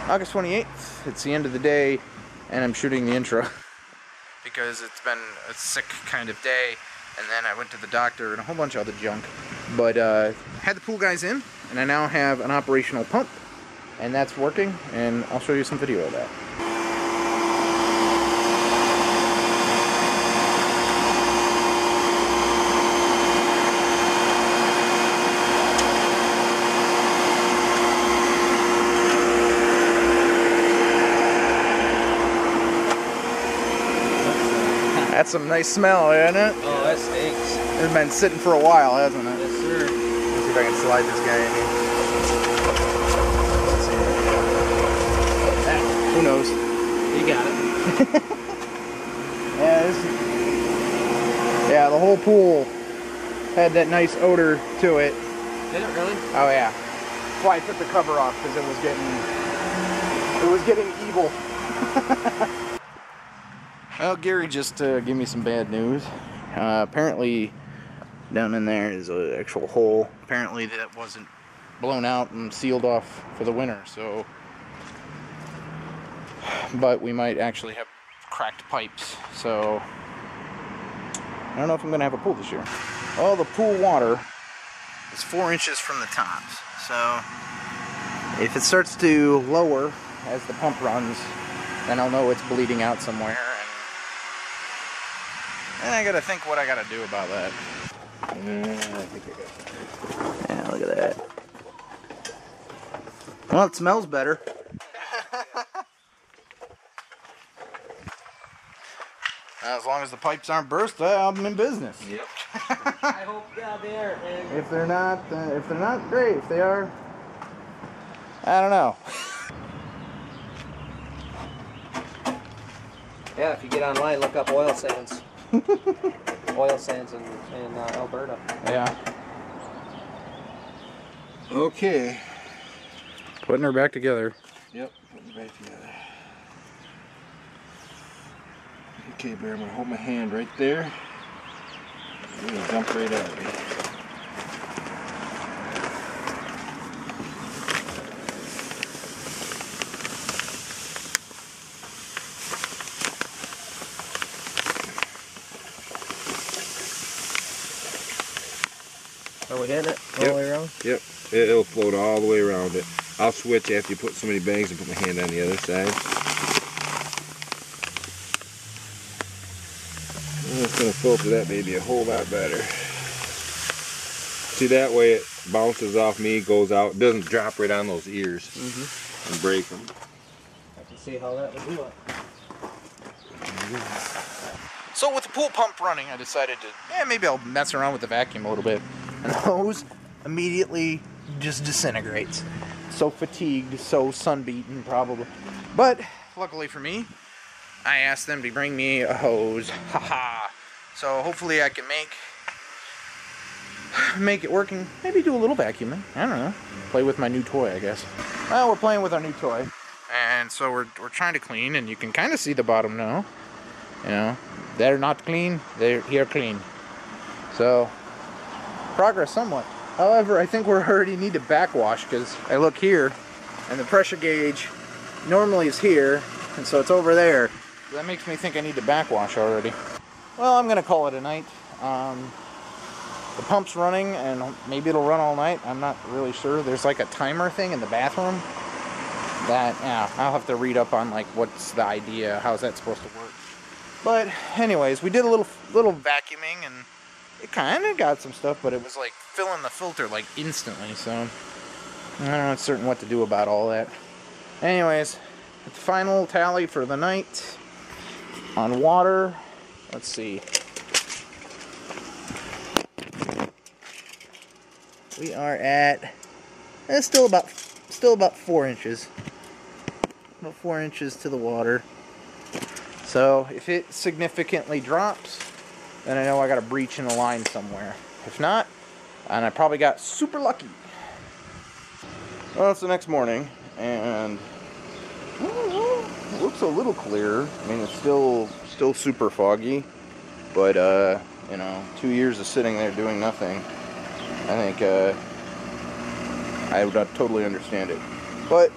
August 28th, it's the end of the day, and I'm shooting the intro because it's been a sick kind of day, and then I went to the doctor and a whole bunch of other junk. But had the pool guys in, and I now have an operational pump, and that's working, and I'll show you some video of that. That's some nice smell, isn't it? Oh, that stinks. It's been sitting for a while, hasn't it? Yes, sir. Let's see if I can slide this guy in here. Let's see. Who knows? You got it. Yeah, the whole pool had that nice odor to it. Did it really? Oh yeah. That's why I took the cover off, because it was getting evil. Well, Gary just gave me some bad news. Apparently, down in there is an actual hole. Apparently, that wasn't blown out and sealed off for the winter. So, but we might actually have cracked pipes. So, I don't know if I'm going to have a pool this year. Well, the pool water is 4 inches from the tops. So, if it starts to lower as the pump runs, then I'll know it's bleeding out somewhere. And I gotta think what I gotta do about that. Yeah, look at that. Well, it smells better. As long as the pipes aren't burst, I'm in business. Yep. I hope they are. If they're not great. If they are, I don't know. Yeah, if you get online, look up oil sands. Oil sands in Alberta. Yeah. Okay. Putting her back together. Yep, putting it back together. Okay, Bear, I'm going to hold my hand right there. You're going to jump right out of me. Are we hitting it all the way around? Yep, it'll float all the way around it. I'll switch after you put so many bangs and put my hand on the other side. It's going to filter that baby a whole lot better. See, that way it bounces off me, goes out, it doesn't drop right on those ears and break them. I can see how that would do it. So with the pool pump running, I decided to, maybe I'll mess around with the vacuum a little bit. And the hose immediately just disintegrates. So fatigued, so sunbeaten probably. But luckily for me, I asked them to bring me a hose. Haha. So hopefully I can make it working. Maybe do a little vacuuming. I don't know. Play with my new toy, I guess. Well, we're playing with our new toy. And so we're trying to clean, and you can kind of see the bottom now. You know, they're not clean, they're here clean. So, progress somewhat. However, I think we already need to backwash, because I look here, and the pressure gauge normally is here, and so it's over there. So that makes me think I need to backwash already. Well, I'm going to call it a night. The pump's running, and maybe it'll run all night. I'm not really sure. There's like a timer thing in the bathroom that, I'll have to read up on like what's the idea, how's that supposed to work. But anyways, we did a little vacuuming, and it kind of got some stuff, but it was like filling the filter like instantly, so I'm not certain what to do about all that. Anyways, the final tally for the night on water, let's see. We are at still about 4 inches. About 4 inches to the water. So if it significantly drops, then I know I got a breach in the line somewhere. If not, and I probably got super lucky. Well, it's the next morning, and it looks a little clearer. I mean, it's still super foggy, but you know, 2 years of sitting there doing nothing, I think I would totally understand it. But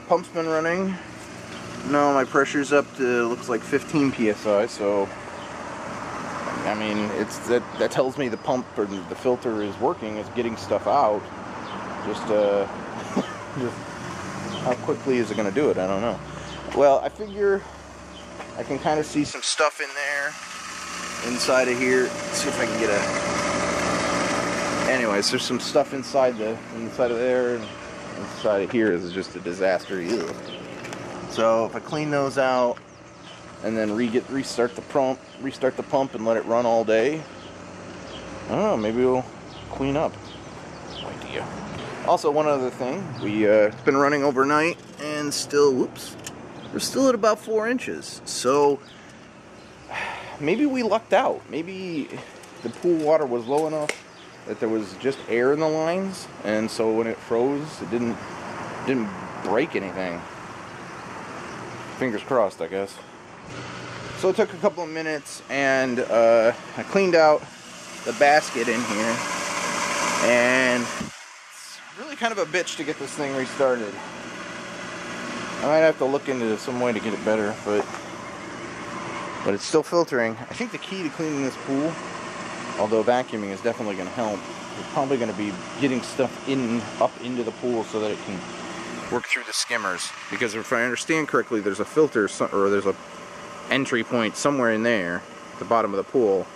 pump's been running. No, my pressure's up to, looks like 15 psi, so I mean, it's that tells me the pump or the filter is working, it's getting stuff out. Just just how quickly is it going to do it? I don't know. Well, I figure I can kind of see some stuff in there inside of here. Let's see if I can get a. Anyways, there's some stuff inside of there, and inside of here is just a disaster. Ew. So if I clean those out and then restart the pump and let it run all day, I don't know, maybe we'll clean up. No idea. Also, one other thing, it's been running overnight and still, whoops, we're still at about 4 inches. So maybe we lucked out. Maybe the pool water was low enough that there was just air in the lines, and so when it froze, it didn't break anything. Fingers crossed, I guess. So it took a couple of minutes, and I cleaned out the basket in here, and it's really kind of a bitch to get this thing restarted. I might have to look into some way to get it better, but it's still filtering. I think the key to cleaning this pool, although vacuuming is definitely going to help, is probably going to be getting stuff up into the pool so that it can work through the skimmers. Because if I understand correctly, there's a filter, or there's a entry point somewhere in there at the bottom of the pool,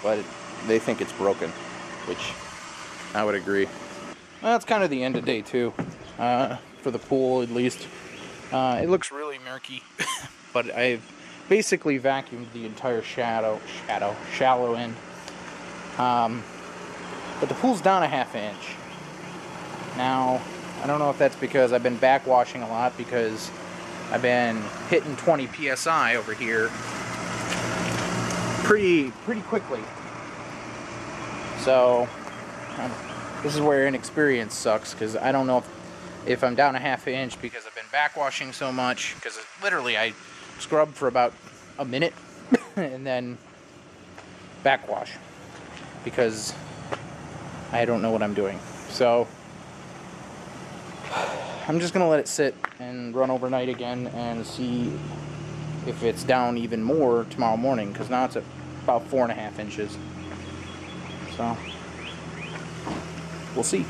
but they think it's broken, which I would agree. Well, that's kind of the end of day 2 for the pool, at least. It looks really murky, but I've basically vacuumed the entire shallow end. But the pool's down a ½ inch. Now, I don't know if that's because I've been backwashing a lot, because I've been hitting 20 psi over here pretty quickly. So this is where inexperience sucks, because I don't know if I'm down a ½ inch because I've been backwashing so much, because literally I scrub for about a minute and then backwash because I don't know what I'm doing. So I'm just gonna let it sit and run overnight again and see if it's down even more tomorrow morning, because now it's at about 4.5 inches. So we'll see.